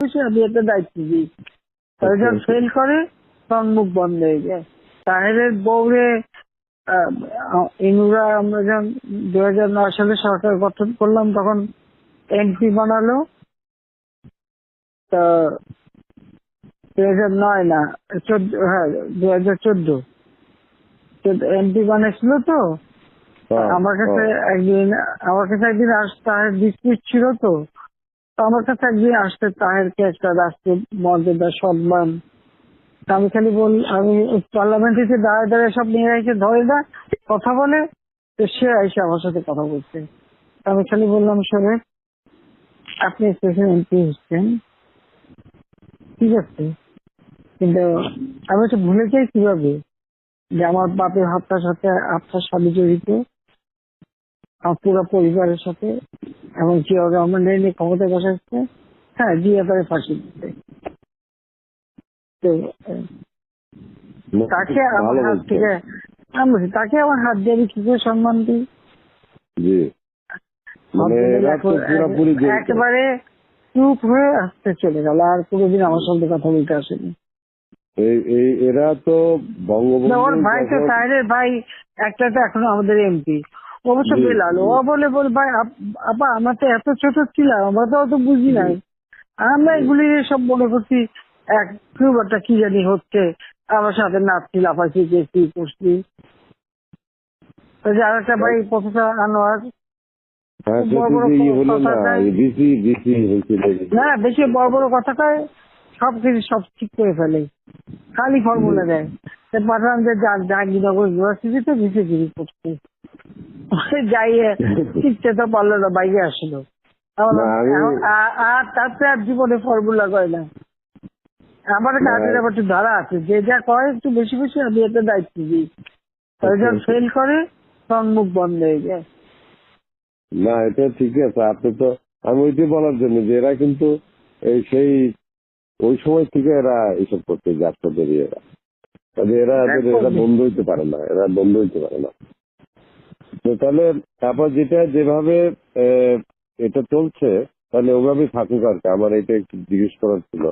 আমি একটা দায়িত্ব দিই। তারা যখন ফেল করে তখন মুখ বন্ধ হয়ে যায়। তাহেরের বউরে ইনুরা আমরা যখন 2009 সালে সরকার গঠন করলাম তখন এমপি বানালো। তা 2009 না 14, হ্যাঁ 2014 এমপি বানিয়েছিল তো। আমার কাছে একদিন তাহের ডিসপিউট ছিল তো আমার কাছে একদিন আসতে তাহেরকে একটা রাষ্ট্রীয় মর্যাদা সম্মান। আমি খালি আমি পার্লামেন্টে দাঁড়ায় দাঁড়ায় সব নিয়ে এসে ধরে না কথা বলে, তো সে এসে আমার সাথে কথা বলছে। আমি খালি বললাম, শোনে আপনি এমপি হচ্ছেন ঠিক আছে, কিন্তু আমি তো ভুলে যাই কিভাবে যে আমার বাপের হত্যার সাথে আপনার স্বামী জড়িত, আমার পুরো পরিবারের সাথে, এবং জিয়া রহমান নিয়ে ক্ষমতায় বসাচ্ছে। হ্যাঁ, জিয়া তারে ফাঁসি দিতে। তো তাকে আমার হাত থেকে তাকে আমার হাত দিয়ে আমি কি করে সম্মান দিই? একেবারে চুপ হয়ে আসতে চলে গেল, আর কোনোদিন আমার সঙ্গে কথা বলতে আসেনি। এরা তো ওর ভাই তো তাহেরের ভাই একটা তো এখনো আমাদের এমপি, অবশ্য বেলাল। ও বলে ভাই আপা আমরা তো এত ছোট ছিলাম, আমরা তো অত বুঝি নাই, আমরা এগুলি সব মনে করছি এক খুব একটা কি জানি হচ্ছে, আমার সাথে নাচছি লাফাচ্ছি গেছি করছি। আর একটা ভাই প্রফেসর আনোয়ার বেশি বড় বড় কথা কয়, সবকিছু সব ঠিক করে ফেলে, খালি ফর্মুলা দেয়। পাঠান যে জাহাঙ্গীরনগর ইউনিভার্সিটিতে বিসিগিরি করছে, যাইয়ে শিখতে তো পারলো না, বাইরে আসলো। আর তারপরে আর জীবনে ফর্মুলা কয় না। আমার কাজের আবার একটু ধারা আছে, যে যা কয় একটু বেশি বেশি আমি একটা দায়িত্ব দিই। তারা যখন ফেল করে তখন মুখ বন্ধ হয়ে যায়। না, এটা ঠিক আছে। আপনি তো আমি ওইটাই বলার জন্য যে এরা কিন্তু সেই ওই সময় থেকে এরা এইসব করতে যাচ্ছে বেরিয়ে এরা বন্ধ হইতে পারে না, তো তাহলে তারপর যেভাবে এটা চলছে তাহলে ওভাবেই থাকুক আর কি। আমার এটা একটু জিজ্ঞেস করার ছিল।